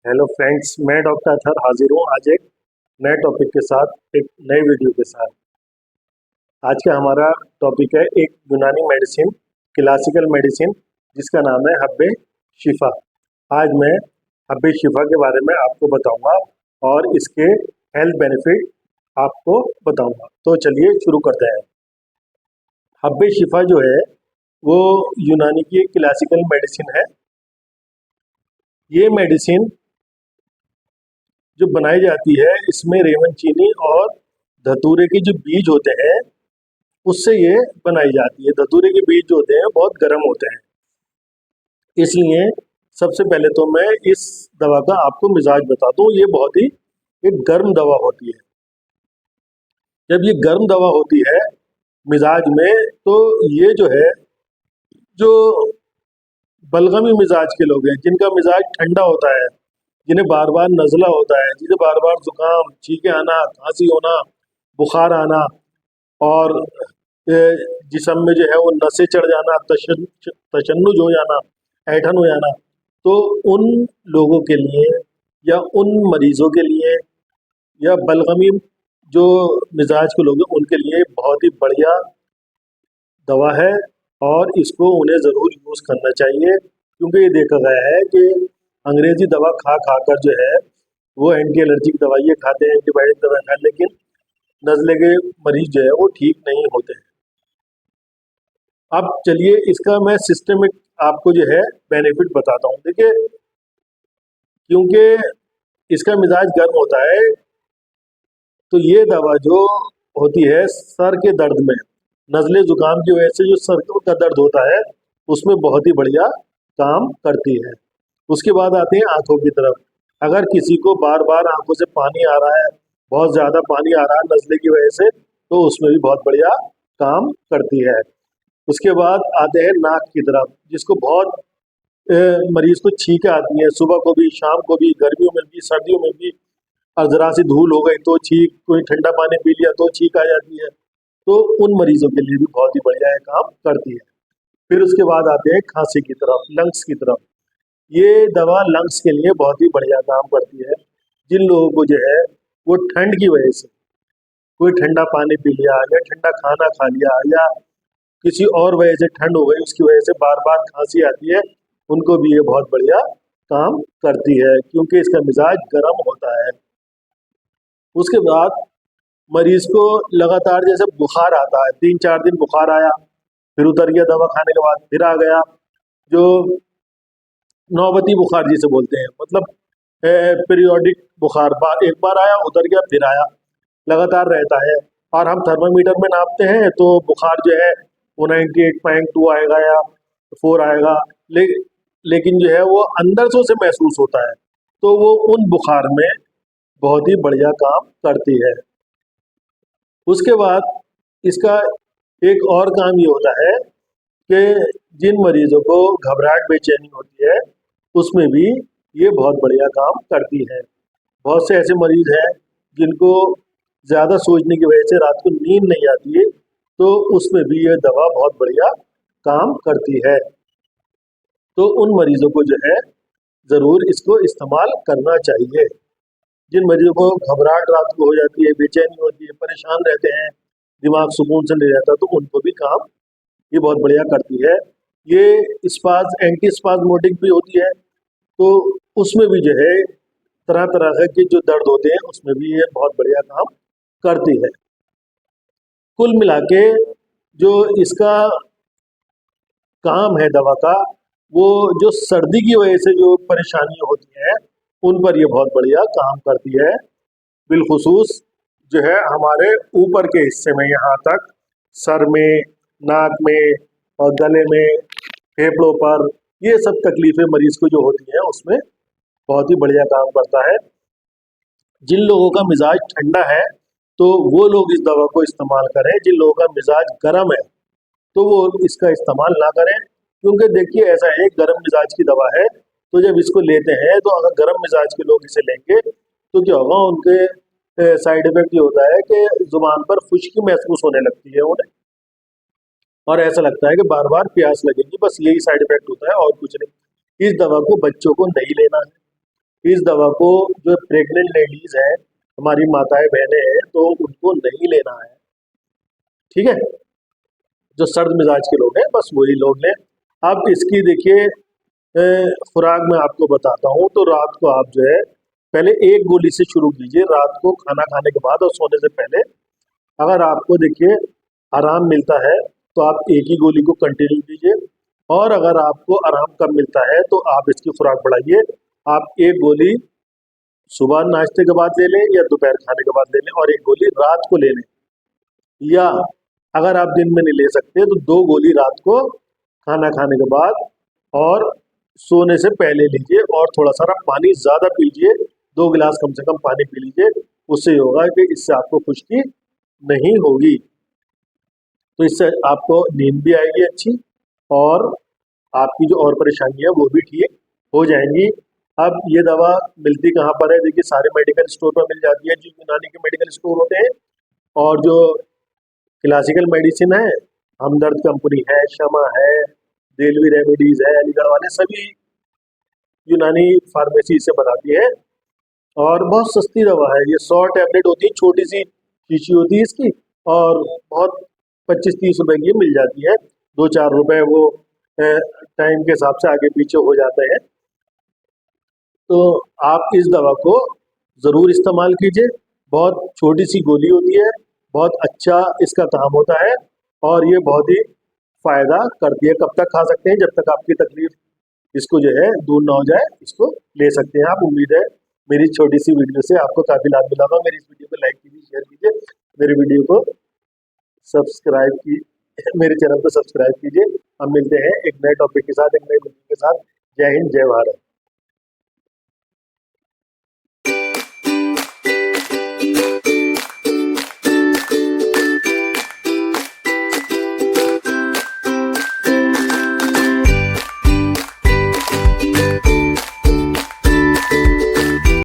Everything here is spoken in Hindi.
हेलो फ्रेंड्स, मैं डॉक्टर अथर हाजिर हूँ आज एक नए टॉपिक के साथ, एक नए वीडियो के साथ। आज का हमारा टॉपिक है एक यूनानी मेडिसिन, क्लासिकल मेडिसिन, जिसका नाम है हब्बे शिफा। आज मैं हब्बे शिफा के बारे में आपको बताऊंगा और इसके हेल्थ बेनिफिट आपको बताऊंगा। तो चलिए शुरू करते हैं। हब्बे शिफा जो है वो यूनानी की एक क्लासिकल मेडिसिन है। ये मेडिसिन जो बनाई जाती है इसमें रेवन चीनी और धतूरे के जो बीज होते हैं उससे ये बनाई जाती है। धतूरे के बीज जो होते हैं बहुत गर्म होते हैं, इसलिए सबसे पहले तो मैं इस दवा का आपको मिजाज बता दूं। ये बहुत ही एक गर्म दवा होती है। जब ये गर्म दवा होती है मिजाज में, तो ये जो है, जो बलगमी मिजाज के लोग हैं, जिनका मिजाज ठंडा होता है, जिन्हें बार बार नज़ला होता है, जिन्हें बार बार जुकाम, छींके आना, खांसी होना, बुखार आना और जिस्म में जो है वो नसें चढ़ जाना, तशन्नुज हो जाना, ऐठन हो जाना, तो उन लोगों के लिए या उन मरीजों के लिए या बलगमी जो मिजाज के लोग हैं उनके लिए बहुत ही बढ़िया दवा है और इसको उन्हें ज़रूर यूज़ करना चाहिए। क्योंकि ये देखा गया है कि अंग्रेज़ी दवा खा खा कर जो है वो एंटी एलर्जिक दवाइयाँ खाते हैं, एंटीबायोटिक दवाई खाते हैं, लेकिन नज़ले के मरीज जो है वो ठीक नहीं होते हैं। अब चलिए इसका मैं सिस्टमिक आपको जो है बेनिफिट बताता हूँ। देखिए, क्योंकि इसका मिजाज गर्म होता है, तो ये दवा जो होती है सर के दर्द में, नज़ले ज़ुकाम की वजह से जो सर का दर्द होता है उसमें बहुत ही बढ़िया काम करती है। उसके बाद आते हैं आंखों की तरफ। अगर किसी को बार बार आंखों से पानी आ रहा है, बहुत ज़्यादा पानी आ रहा है नज़ले की वजह से, तो उसमें भी बहुत बढ़िया काम करती है। उसके बाद आते हैं नाक की तरफ, जिसको बहुत मरीज को छींकें आती हैं, सुबह को भी, शाम को भी, गर्मियों में भी, सर्दियों में भी। और ज़रा सी धूल हो गई तो छींक, कोई ठंडा पानी पी लिया तो छींक आ जाती है, तो उन मरीजों के लिए भी बहुत ही बढ़िया ये काम करती है। फिर उसके बाद आते हैं खांसी की तरफ, लंग्स की तरफ। ये दवा लंग्स के लिए बहुत ही बढ़िया काम करती है। जिन लोगों को जो है वो ठंड की वजह से, कोई ठंडा पानी पी लिया या ठंडा खाना खा लिया या किसी और वजह से ठंड हो गई, उसकी वजह से बार बार खांसी आती है, उनको भी ये बहुत बढ़िया काम करती है, क्योंकि इसका मिजाज गर्म होता है। उसके बाद मरीज को लगातार जैसे बुखार आता है, 3-4 दिन बुखार आया, फिर उतर गया, दवा खाने के बाद फिर आ गया, जो नौबती बुखार जिसे बोलते हैं, मतलब पीरियोडिक बुखार, बार एक बार आया, उतर गया, फिर आया, लगातार रहता है। और हम थर्मामीटर में नापते हैं तो बुखार जो है वो 98.2 आएगा या 4 आएगा, ले, लेकिन जो है वो अंदर से उसे महसूस होता है, तो वो उन बुखार में बहुत ही बढ़िया काम करती है। उसके बाद इसका एक और काम ये होता है कि जिन मरीजों को घबराहट, बेचैनी होती है, उसमें भी ये बहुत बढ़िया काम करती है। बहुत से ऐसे मरीज हैं जिनको ज़्यादा सोचने की वजह से रात को नींद नहीं आती है, तो उसमें भी ये दवा बहुत बढ़िया काम करती है। तो उन मरीजों को जो है ज़रूर इसको इस्तेमाल करना चाहिए। जिन मरीजों को घबराहट रात को हो जाती है, बेचैनी होती है, परेशान रहते हैं, दिमाग सुकून से नहीं रहता, तो उनको भी काम ये बहुत बढ़िया करती है। ये एंटी स्पाज्मोटिक भी होती है, तो उसमें भी जो है तरह तरह के जो दर्द होते हैं उसमें भी ये बहुत बढ़िया काम करती है। कुल मिला के जो इसका काम है दवा का, वो जो सर्दी की वजह से जो परेशानी होती है उन पर ये बहुत बढ़िया काम करती है। बिलखुसूस जो है हमारे ऊपर के हिस्से में, यहाँ तक सर में, नाक में और गले में, फेफड़ों पर, ये सब तकलीफें मरीज को जो होती हैं उसमें बहुत ही बढ़िया काम करता है। जिन लोगों का मिजाज ठंडा है तो वो लोग इस दवा को इस्तेमाल करें, जिन लोगों का मिजाज गर्म है तो वो इसका इस्तेमाल ना करें। क्योंकि देखिए ऐसा है, गर्म मिजाज की दवा है, तो जब इसको लेते हैं तो अगर गर्म मिजाज के लोग इसे लेंगे तो क्या होगा, उनके साइड इफेक्ट ये होता है कि जुबान पर खुश्की महसूस होने लगती है उन्हें, और ऐसा लगता है कि बार बार प्यास लगेगी, बस यही साइड इफेक्ट होता है और कुछ नहीं। इस दवा को बच्चों को नहीं लेना है, इस दवा को जो प्रेग्नेंट लेडीज हैं, हमारी माताएं बहनें हैं, तो उनको नहीं लेना है, ठीक है। जो सर्द मिजाज के लोग हैं बस वही लोग लें। अब इसकी देखिए खुराक मैं आपको बताता हूँ। तो रात को आप जो है पहले एक गोली से शुरू कीजिए, रात को खाना खाने के बाद और सोने से पहले। अगर आपको देखिए आराम मिलता है तो आप एक ही गोली को कंटिन्यू कीजिए, और अगर आपको आराम कम मिलता है तो आप इसकी खुराक बढ़ाइए। आप एक गोली सुबह नाश्ते के बाद ले लें या दोपहर खाने के बाद ले लें, और एक गोली रात को ले लें, या अगर आप दिन में नहीं ले सकते तो 2 गोली रात को खाना खाने के बाद और सोने से पहले लीजिए। और थोड़ा सारा पानी ज़्यादा पीजिए, 2 गिलास कम से कम पानी पी लीजिए। उससे ये होगा कि इससे आपको खुश्की नहीं होगी, तो इससे आपको नींद भी आएगी अच्छी, और आपकी जो और परेशानी है वो भी ठीक हो जाएंगी। अब ये दवा मिलती कहाँ पर है? देखिए सारे मेडिकल स्टोर पर मिल जाती है, जो यूनानी के मेडिकल स्टोर होते हैं। और जो क्लासिकल मेडिसिन है, हमदर्द कंपनी है, शमा है, देलवी रेमेडीज है, अलीगढ़ वाले सभी यूनानी फार्मेसी से बनाती है, और बहुत सस्ती दवा है। ये 100 टैबलेट होती है, छोटी सी शीशी होती है इसकी, और बहुत 25-30 रुपए की मिल जाती है। 2-4 रुपए वो टाइम के हिसाब से आगे पीछे हो जाते हैं। तो आप इस दवा को ज़रूर इस्तेमाल कीजिए। बहुत छोटी सी गोली होती है, बहुत अच्छा इसका काम होता है, और ये बहुत ही फ़ायदा करती है। कब तक खा सकते हैं? जब तक आपकी तकलीफ इसको जो है दूर ना हो जाए, इसको ले सकते हैं आप। उम्मीद है मेरी छोटी सी वीडियो से आपको काफ़ी लाभ मिला होगा। मेरी इस वीडियो को लाइक कीजिए, शेयर कीजिए, मेरे वीडियो को सब्सक्राइब की मेरे चैनल को सब्सक्राइब कीजिए। हम मिलते हैं एक नए टॉपिक के साथ, एक नए वीडियो के साथ। जय हिंद, जय भारत।